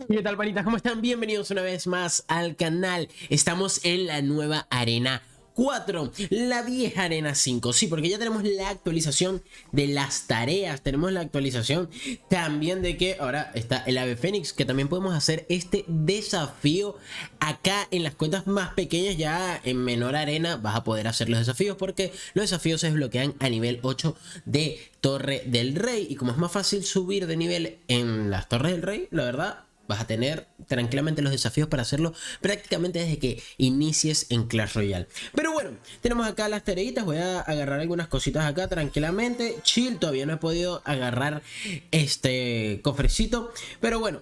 ¿Qué tal, panitas? ¿Cómo están? Bienvenidos una vez más al canal. Estamos en la nueva Arena 4, la vieja Arena 5. Sí, porque ya tenemos la actualización de las tareas. Tenemos la actualización también de que ahora está el Ave Fénix, que también podemos hacer este desafío acá en las cuentas más pequeñas. Ya en menor arena vas a poder hacer los desafíos, porque los desafíos se desbloquean a nivel 8 de Torre del Rey. Y como es más fácil subir de nivel en las Torres del Rey, la verdad, vas a tener tranquilamente los desafíos para hacerlo prácticamente desde que inicies en Clash Royale. Pero bueno, tenemos acá las tareitas. Voy a agarrar algunas cositas acá tranquilamente. Chill, todavía no he podido agarrar este cofrecito. Pero bueno,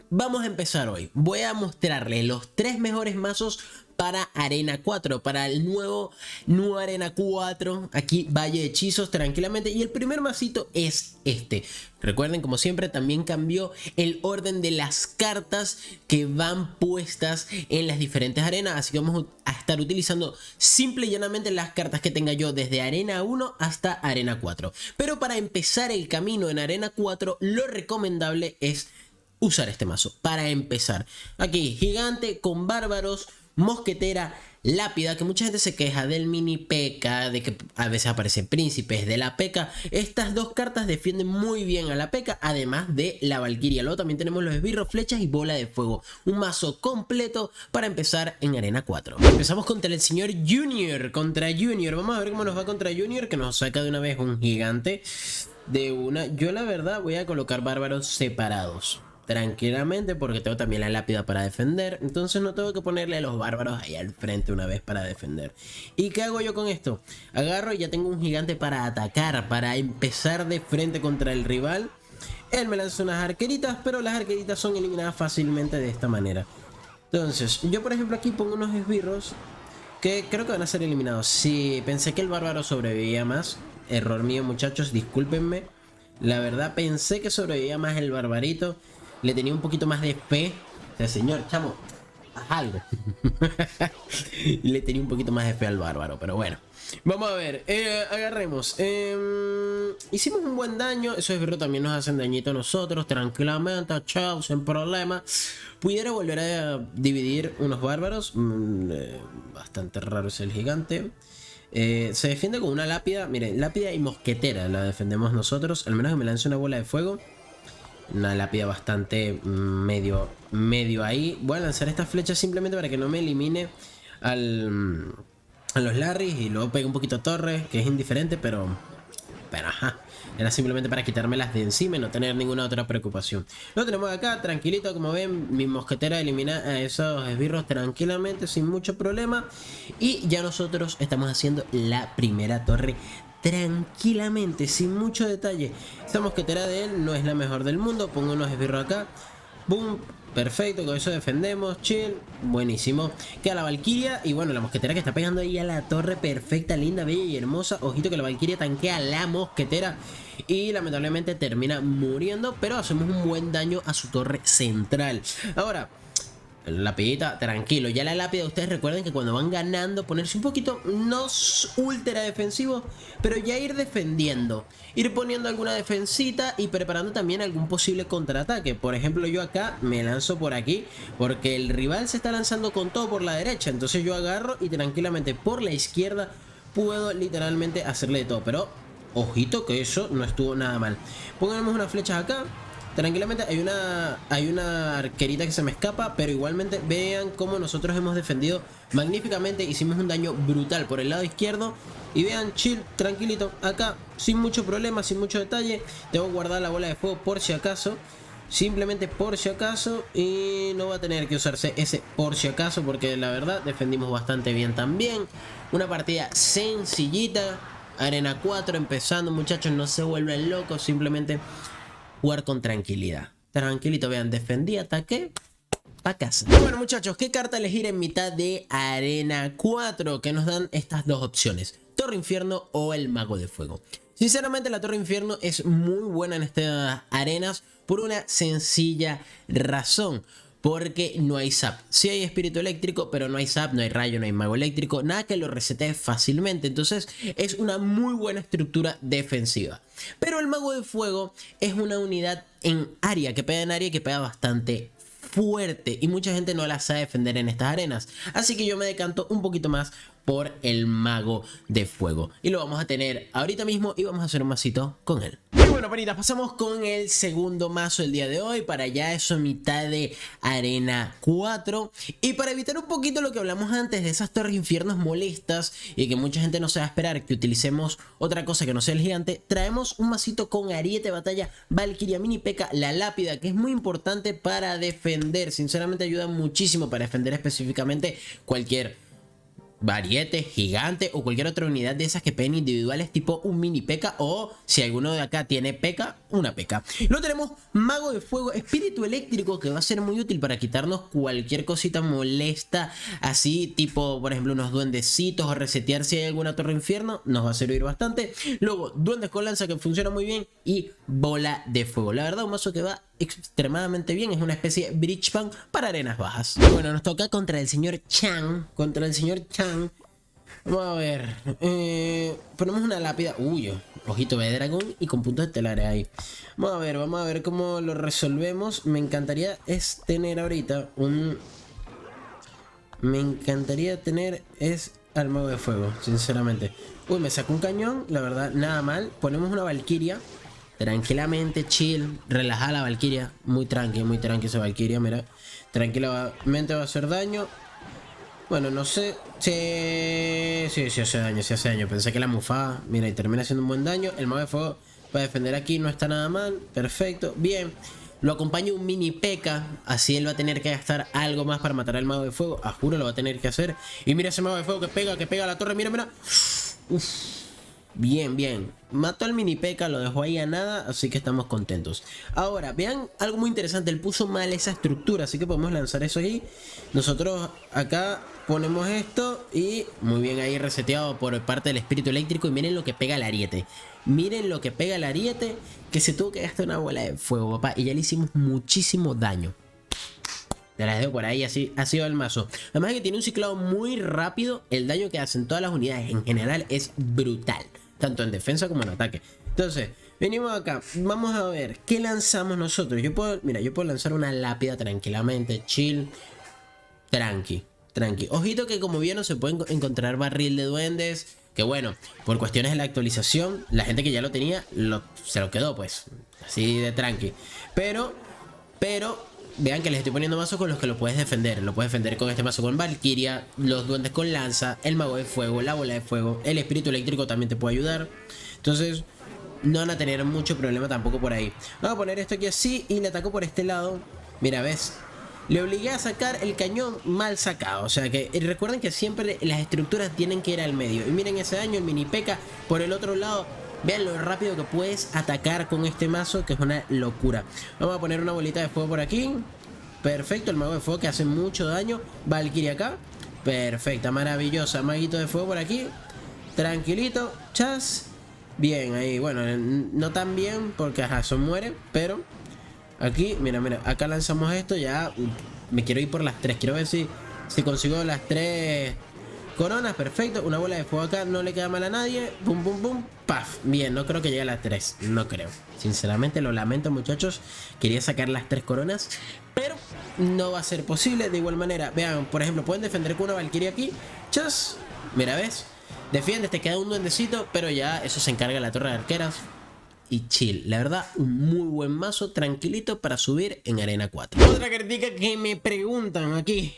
vamos a empezar hoy. Voy a mostrarles los 3 mejores mazos para Arena 4, para el nuevo Arena 4, aquí Valle de Hechizos tranquilamente. Y el primer masito es este. Recuerden, como siempre, también cambió el orden de las cartas que van puestas en las diferentes arenas. Así que vamos a estar utilizando simple y llanamente las cartas que tenga yo desde Arena 1 hasta Arena 4. Pero para empezar el camino en Arena 4, lo recomendable es usar este mazo. Para empezar, aquí gigante con bárbaros, mosquetera, lápida, que mucha gente se queja del mini P.E.K.K.A, de que a veces aparecen príncipes de la P.E.K.K.A. Estas dos cartas defienden muy bien a la P.E.K.K.A, además de la Valkyria. Luego también tenemos los esbirros, flechas y bola de fuego. Un mazo completo para empezar en Arena 4. Empezamos contra el señor Junior, vamos a ver cómo nos va contra Junior, que nos saca de una vez un gigante de una. Yo la verdad voy a colocar bárbaros separados tranquilamente, porque tengo también la lápida para defender. Entonces no tengo que ponerle a los bárbaros ahí al frente una vez para defender. ¿Y qué hago yo con esto? Agarro y ya tengo un gigante para atacar, para empezar de frente contra el rival. Él me lanza unas arqueritas, pero las arqueritas son eliminadas fácilmente de esta manera. Entonces yo, por ejemplo, aquí pongo unos esbirros que creo que van a ser eliminados. Sí, pensé que el bárbaro sobrevivía más. Error mío, muchachos, discúlpenme. La verdad pensé que sobrevivía más el barbarito. Le tenía un poquito más de fe. O sea, señor, chamo, haz algo. Le tenía un poquito más de fe al bárbaro, pero bueno. Vamos a ver, agarremos. Hicimos un buen daño. Esos esbirros también nos hacen dañito a nosotros. Tranquilamente, chao, sin problema. Pudiera volver a dividir unos bárbaros. Bastante raro es el gigante. Se defiende con una lápida. Miren, lápida y mosquetera la defendemos nosotros. Al menos que me lance una bola de fuego. Una lápida bastante medio ahí. Voy a lanzar esta flecha simplemente para que no me elimine a los Larrys. Y luego pegue un poquito a torre, que es indiferente, pero ajá. Era simplemente para quitármelas de encima y no tener ninguna otra preocupación. Lo tenemos acá, tranquilito, como ven. Mi mosquetera elimina a esos esbirros tranquilamente, sin mucho problema. Y ya nosotros estamos haciendo la primera torre tranquilamente, sin mucho detalle. Esta mosquetera de él no es la mejor del mundo. Pongo unos esbirros acá. Boom. Perfecto, con eso defendemos, chill, buenísimo. Queda la Valkyria y bueno, la mosquetera que está pegando ahí a la torre, perfecta, linda, bella y hermosa. Ojito que la Valkyria tanquea a la mosquetera y lamentablemente termina muriendo, pero hacemos un buen daño a su torre central. Ahora, lapidita, tranquilo. Ya la lápida, ustedes recuerden que cuando van ganando, ponerse un poquito, no ultra defensivo, pero ya ir defendiendo, ir poniendo alguna defensita y preparando también algún posible contraataque. Por ejemplo, yo acá me lanzo por aquí porque el rival se está lanzando con todo por la derecha. Entonces yo agarro y tranquilamente por la izquierda puedo literalmente hacerle de todo. Pero ojito que eso no estuvo nada mal. Pongamos unas flechas acá. Tranquilamente hay una arquerita que se me escapa, pero igualmente vean cómo nosotros hemos defendido magníficamente. Hicimos un daño brutal por el lado izquierdo. Y vean, chill, tranquilito, acá, sin mucho problema, sin mucho detalle. Tengo guardada la bola de fuego por si acaso. Simplemente por si acaso. Y no va a tener que usarse ese por si acaso, porque la verdad defendimos bastante bien también. Una partida sencillita. Arena 4 empezando, muchachos, no se vuelven locos, simplemente jugar con tranquilidad. Tranquilito, vean, defendí, ataqué, pa' casa. Bueno, muchachos, ¿qué carta elegir en mitad de Arena 4? Que nos dan estas dos opciones: Torre Infierno o el Mago de Fuego. Sinceramente, la Torre Infierno es muy buena en estas arenas por una sencilla razón. porque no hay zap. Sí hay espíritu eléctrico, pero no hay zap, no hay rayo, no hay mago eléctrico, nada que lo resetee fácilmente. Entonces es una muy buena estructura defensiva. Pero el mago de fuego es una unidad en área, que pega en área y que pega bastante fuerte, y mucha gente no la sabe defender en estas arenas. Así que yo me decanto un poquito más por el mago de fuego, y lo vamos a tener ahorita mismo y vamos a hacer un masito con él. Y bueno, panitas, pasamos con el segundo mazo del día de hoy. Para allá eso, mitad de arena 4. Y para evitar un poquito lo que hablamos antes de esas torres infiernos molestas y que mucha gente no se va a esperar que utilicemos otra cosa que no sea el gigante, traemos un masito con ariete, batalla, Valkyria, mini P.E.K.K.A, la lápida, que es muy importante para defender. Sinceramente ayuda muchísimo para defender específicamente cualquier variete, gigante o cualquier otra unidad de esas que peguen individuales, tipo un mini P.E.K.K.A, o si alguno de acá tiene P.E.K.K.A, una P.E.K.K.A. Luego tenemos mago de fuego, espíritu eléctrico, que va a ser muy útil para quitarnos cualquier cosita molesta, así tipo por ejemplo unos duendecitos, o resetear si hay alguna torre infierno, nos va a servir bastante. Luego duendes con lanza, que funciona muy bien, y bola de fuego. La verdad, un mazo que va extremadamente bien, es una especie de bridge pan para arenas bajas. Bueno, nos toca contra el señor Chan. Vamos a ver, ponemos una lápida, ojito de dragón y con puntos estelares ahí. Vamos a ver cómo lo resolvemos. Me encantaría tener ahorita al mago de fuego, sinceramente. Me sacó un cañón, la verdad, nada mal. Ponemos una Valkyria, tranquilamente, chill, relajada la Valkyria. Muy tranqui esa Valkyria, mira. Tranquilamente va a hacer daño. Bueno, no sé. Sí hace daño. Pensé que la mufaba. Mira, y termina haciendo un buen daño. El mago de fuego para defender aquí no está nada mal. Perfecto, bien. Lo acompaña un mini P.E.K.K.A. Así él va a tener que gastar algo más para matar al mago de fuego. A juro lo va a tener que hacer. Y mira ese mago de fuego que pega a la torre. Mira. Uf. Bien. Mató al mini P.E.K.K.A, lo dejó ahí a nada, así que estamos contentos. Ahora, vean algo muy interesante. Él puso mal esa estructura, así que podemos lanzar eso ahí. Nosotros acá ponemos esto y muy bien ahí reseteado por parte del espíritu eléctrico. Y miren lo que pega el ariete. Que se tuvo que gastar una bola de fuego, papá. Y ya le hicimos muchísimo daño. Te las dejo por ahí, así ha sido el mazo. Además de que tiene un ciclado muy rápido, el daño que hacen todas las unidades en general es brutal, tanto en defensa como en ataque. Entonces, venimos acá, vamos a ver qué lanzamos nosotros. Yo puedo lanzar una lápida tranquilamente, chill, tranqui. Ojito que como vieron se puede encontrar barril de duendes, que bueno, por cuestiones de la actualización, la gente que ya lo tenía, se lo quedó pues, así de tranqui. Pero vean que les estoy poniendo mazos con los que lo puedes defender. Lo puedes defender con este mazo con Valkyria, los duendes con lanza, el mago de fuego, la bola de fuego, el espíritu eléctrico también te puede ayudar. Entonces no van a tener mucho problema tampoco por ahí. Vamos a poner esto aquí así y le ataco por este lado. Mira, ¿ves? Le obligué a sacar el cañón mal sacado. O sea que recuerden que siempre las estructuras tienen que ir al medio. Y miren ese daño, el mini P.E.K.K.A por el otro lado. Vean lo rápido que puedes atacar con este mazo, que es una locura. Vamos a poner una bolita de fuego por aquí. Perfecto, el mago de fuego que hace mucho daño. Valkyria acá. Perfecta, maravillosa. Maguito de fuego por aquí. Tranquilito, chas. Bien, ahí, bueno, no tan bien porque eso muere, pero aquí, mira, acá lanzamos esto. Ya me quiero ir por las 3. Quiero ver si consigo las 3 coronas. Perfecto, una bola de fuego acá, no le queda mal a nadie. Pum, paf. Bien, no creo que llegue a las 3, no creo. Sinceramente lo lamento, muchachos. Quería sacar las 3 coronas, pero no va a ser posible. De igual manera, vean, por ejemplo, pueden defender con una Valkyria aquí. Chas, mira, ¿ves? Defiendes, te queda un duendecito, pero ya eso se encarga la torre de arqueras. Y chill, la verdad, un muy buen mazo, tranquilito para subir en arena 4. Otra crítica que me preguntan aquí: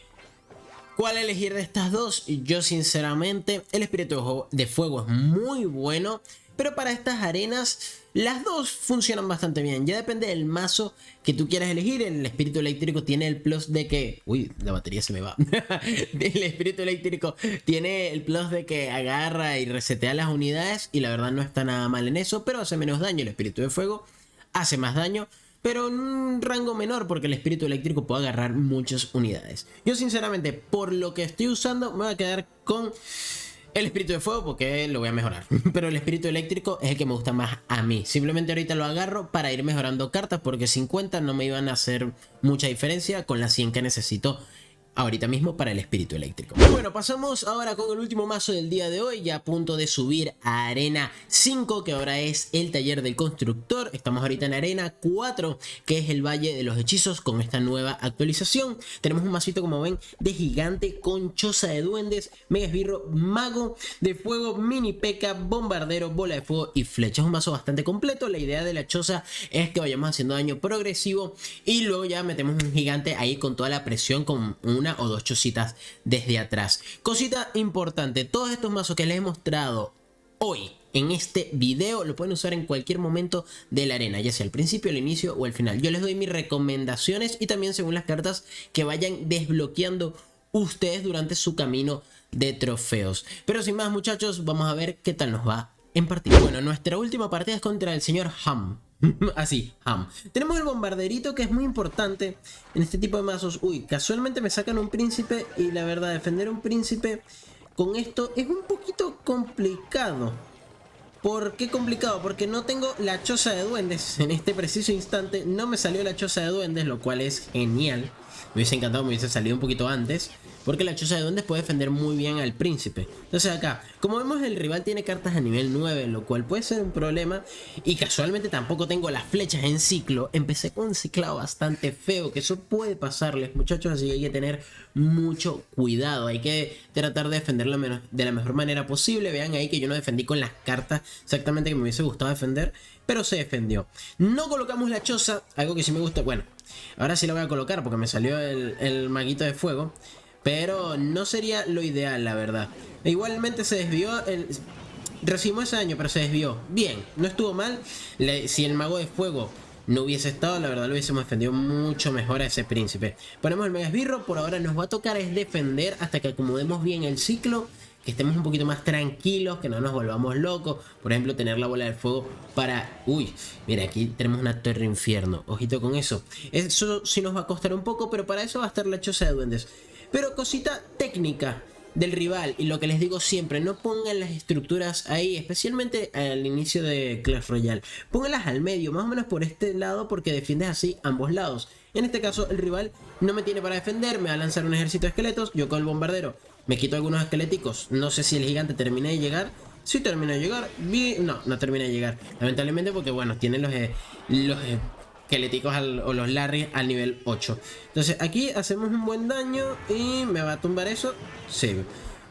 ¿cuál elegir de estas dos? Yo sinceramente, el espíritu de fuego es muy bueno, pero para estas arenas las dos funcionan bastante bien. Ya depende del mazo que tú quieras elegir. El espíritu eléctrico tiene el plus de que... Uy, la batería se me va. El espíritu eléctrico tiene el plus de que agarra y resetea las unidades, y la verdad no está nada mal en eso, pero hace menos daño. El espíritu de fuego hace más daño, pero en un rango menor, porque el espíritu eléctrico puede agarrar muchas unidades. Yo sinceramente, por lo que estoy usando, me voy a quedar con El espíritu de fuego porque lo voy a mejorar. Pero el espíritu eléctrico es el que me gusta más a mí. Simplemente ahorita lo agarro para ir mejorando cartas porque 50 no me iban a hacer mucha diferencia con las 100 que necesito ahorita mismo para el espíritu eléctrico. Bueno, pasamos ahora con el último mazo del día de hoy, ya a punto de subir a Arena 5, que ahora es el taller del constructor. Estamos ahorita en Arena 4, que es el Valle de los Hechizos con esta nueva actualización. Tenemos un masito, como ven, de gigante con choza de duendes, mega esbirro, mago de fuego, mini peca, bombardero, bola de fuego y flecha. Es un mazo bastante completo. La idea de la choza es que vayamos haciendo daño progresivo y luego ya metemos un gigante ahí con toda la presión, con una o dos chocitas desde atrás. Cosita importante, todos estos mazos que les he mostrado hoy en este video lo pueden usar en cualquier momento de la arena, ya sea al principio, al inicio o al final. Yo les doy mis recomendaciones y también según las cartas que vayan desbloqueando ustedes durante su camino de trofeos. Pero sin más, muchachos, vamos a ver qué tal nos va en partida. Bueno, nuestra última partida es contra el señor Ham. Así, Ham. Tenemos el bombarderito, que es muy importante en este tipo de mazos. Uy, casualmente me sacan un príncipe y la verdad, defender un príncipe con esto es un poquito complicado. ¿Por qué complicado? Porque no tengo la choza de duendes. En este preciso instante no me salió la choza de duendes, lo cual es genial. Me hubiese encantado que me hubiese salido un poquito antes, porque la choza de duendes puede defender muy bien al príncipe. Entonces acá, como vemos, el rival tiene cartas a nivel 9, lo cual puede ser un problema. Y casualmente tampoco tengo las flechas en ciclo. Empecé con un ciclado bastante feo, que eso puede pasarles, muchachos. Así que hay que tener mucho cuidado. Hay que tratar de defenderlo de la mejor manera posible. Vean ahí que yo no defendí con las cartas exactamente que me hubiese gustado defender, pero se defendió. No colocamos la choza, algo que sí me gusta. Bueno, ahora sí la voy a colocar porque me salió el maguito de fuego, pero no sería lo ideal, la verdad. E igualmente se desvió, recibimos ese daño, pero se desvió. Bien, no estuvo mal. Si el mago de fuego no hubiese estado, la verdad lo hubiésemos defendido mucho mejor a ese príncipe. Ponemos el mega esbirro, por ahora nos va a tocar es defender hasta que acomodemos bien el ciclo, que estemos un poquito más tranquilos, que no nos volvamos locos. Por ejemplo, tener la bola de fuego para... Uy, mira, aquí tenemos una torre infierno. Ojito con eso. Eso sí nos va a costar un poco, pero para eso va a estar la choza de duendes. Pero cosita técnica del rival, y lo que les digo siempre, no pongan las estructuras ahí, especialmente al inicio de Clash Royale. Pónganlas al medio, más o menos por este lado, porque defiendes así ambos lados. En este caso, el rival no me tiene para defender, me va a lanzar un ejército de esqueletos, yo con el bombardero me quito algunos esqueléticos. No sé si el gigante termina de llegar. Si termina de llegar, no termina de llegar, lamentablemente, porque bueno, tienen los esqueléticos o los Larry al nivel 8. Entonces aquí hacemos un buen daño y me va a tumbar eso. Sí.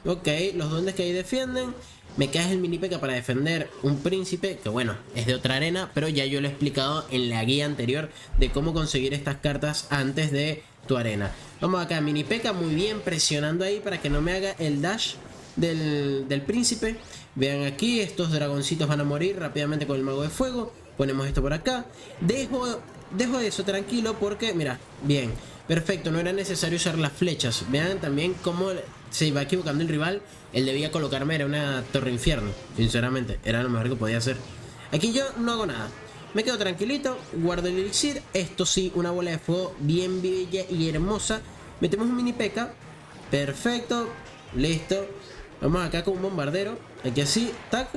Ok, los duendes que ahí defienden. Me queda el mini P.E.K.K.A. para defender un príncipe, que bueno, es de otra arena, pero ya yo lo he explicado en la guía anterior de cómo conseguir estas cartas antes de tu arena. Vamos acá, mini P.E.K.K.A. muy bien, presionando ahí para que no me haga el dash del príncipe. Vean aquí, estos dragoncitos van a morir rápidamente con el mago de fuego. Ponemos esto por acá. Dejo eso tranquilo porque, mira, bien, perfecto, no era necesario usar las flechas. Vean también cómo se iba equivocando el rival. Él debía colocarme, era una torre infierno. Sinceramente, era lo mejor que podía hacer. Aquí yo no hago nada. Me quedo tranquilito, guardo el elixir. Esto sí, una bola de fuego bien bella y hermosa. Metemos un mini P.E.K.K.A. Perfecto, listo. Vamos acá con un bombardero. Aquí así, tac.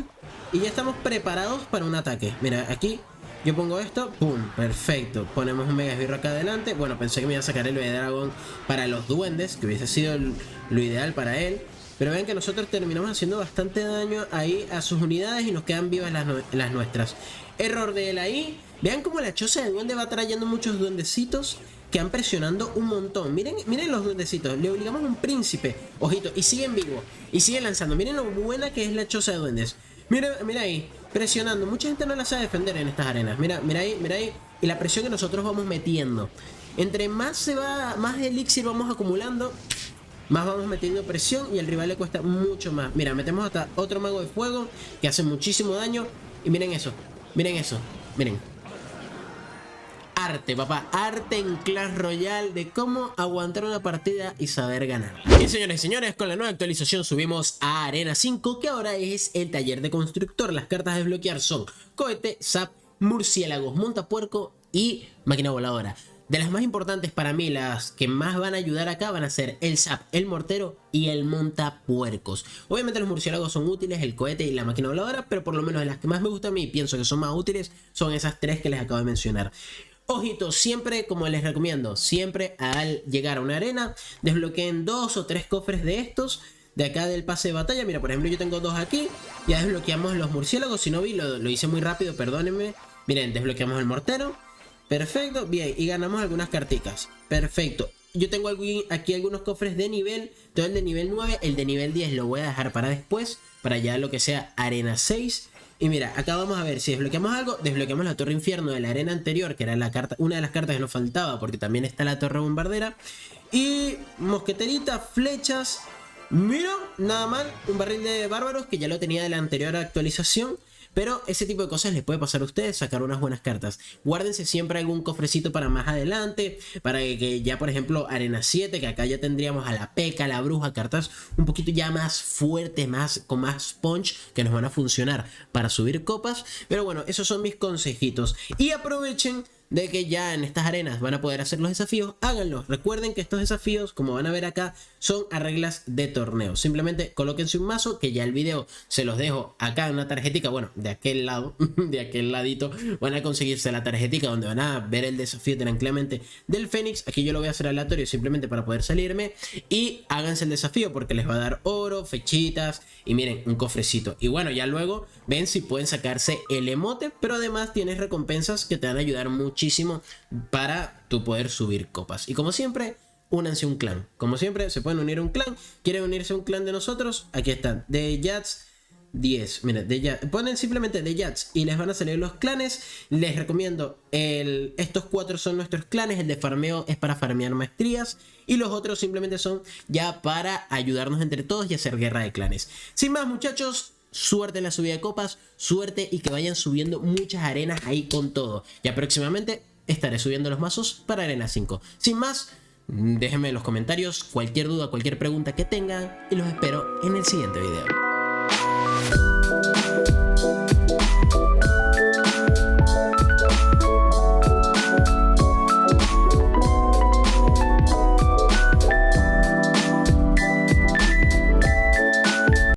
Y ya estamos preparados para un ataque. Mira, aquí yo pongo esto, pum, perfecto. Ponemos un mega esbirro acá adelante. Bueno, pensé que me iba a sacar el de dragón para los duendes, que hubiese sido lo ideal para él. Pero vean que nosotros terminamos haciendo bastante daño ahí a sus unidades y nos quedan vivas las nuestras. Error de él ahí. Vean cómo la choza de duende va trayendo muchos duendecitos que van presionando un montón. Miren los duendecitos. Le obligamos a un príncipe. Ojito. Y siguen vivos. Y siguen lanzando. Miren lo buena que es la choza de duendes. Mira ahí. Presionando. Mucha gente no la sabe defender en estas arenas. Mira ahí. Y la presión que nosotros vamos metiendo. Entre más elixir vamos acumulando, más vamos metiendo presión y al rival le cuesta mucho más. Mira, metemos hasta otro mago de fuego que hace muchísimo daño. Y miren eso. Miren. Arte, papá, arte en Clash Royale de cómo aguantar una partida y saber ganar. Bien, señores y señores, con la nueva actualización subimos a Arena 5, que ahora es el taller de constructor. Las cartas a desbloquear son cohete, zap, murciélagos, montapuerco y máquina voladora. de las más importantes para mí, las que más van a ayudar acá van a ser el Zap, el Mortero y el Montapuercos. Obviamente los murciélagos son útiles, el cohete y la máquina voladora, pero por lo menos de las que más me gustan a mí y pienso que son más útiles son esas tres que les acabo de mencionar. Ojito, siempre, como les recomiendo, siempre al llegar a una arena, desbloqueen 2 o 3 cofres de estos, de acá del pase de batalla. Mira, por ejemplo, yo tengo 2 aquí, ya desbloqueamos los murciélagos, si no vi, lo hice muy rápido, perdónenme. Miren, desbloqueamos el mortero. Perfecto, bien, y ganamos algunas carticas. Perfecto. Yo tengo aquí algunos cofres de nivel. Todo el de nivel 9, el de nivel 10 lo voy a dejar para después, para ya lo que sea arena 6. Y mira, acá vamos a ver si desbloqueamos algo. Desbloqueamos la torre infierno de la arena anterior, que era la carta, una de las cartas que nos faltaba, porque también está la torre bombardera. Y mosqueterita, flechas. Mira, nada mal, un barril de bárbaros que ya lo tenía de la anterior actualización. Pero ese tipo de cosas les puede pasar a ustedes, sacar unas buenas cartas. Guárdense siempre algún cofrecito para más adelante, para que ya por ejemplo arena 7, que acá ya tendríamos a la P.E.K.K.A, la bruja, cartas un poquito ya más fuertes, con más punch, que nos van a funcionar para subir copas. Pero bueno, esos son mis consejitos. Y aprovechen de que ya en estas arenas van a poder hacer los desafíos, háganlos. Recuerden que estos desafíos, como van a ver acá, son a reglas de torneo. Simplemente colóquense un mazo, que ya el video se los dejo acá en una tarjetica, bueno, de aquel lado, de aquel ladito, van a conseguirse la tarjetica donde van a ver el desafío tranquilamente del Fénix. Aquí yo lo voy a hacer aleatorio simplemente para poder salirme, y háganse el desafío porque les va a dar oro, fechitas y miren, un cofrecito. Y bueno, ya luego ven si pueden sacarse el emote, pero además tienes recompensas que te van a ayudar muchísimo para tu poder subir copas. Y como siempre, únanse a un clan. Como siempre, se pueden unir a un clan. ¿Quieren unirse a un clan de nosotros? Aquí están, de Jats 10. Miren, ponen simplemente de Jats y les van a salir los clanes. Les recomiendo, estos 4 son nuestros clanes. El de farmeo es para farmear maestrías, y los otros simplemente son ya para ayudarnos entre todos y hacer guerra de clanes. Sin más, muchachos, suerte en la subida de copas, suerte y que vayan subiendo muchas arenas ahí con todo. Ya próximamente estaré subiendo los mazos para arena 5. Sin más, déjenme en los comentarios cualquier duda, cualquier pregunta que tengan, y los espero en el siguiente video.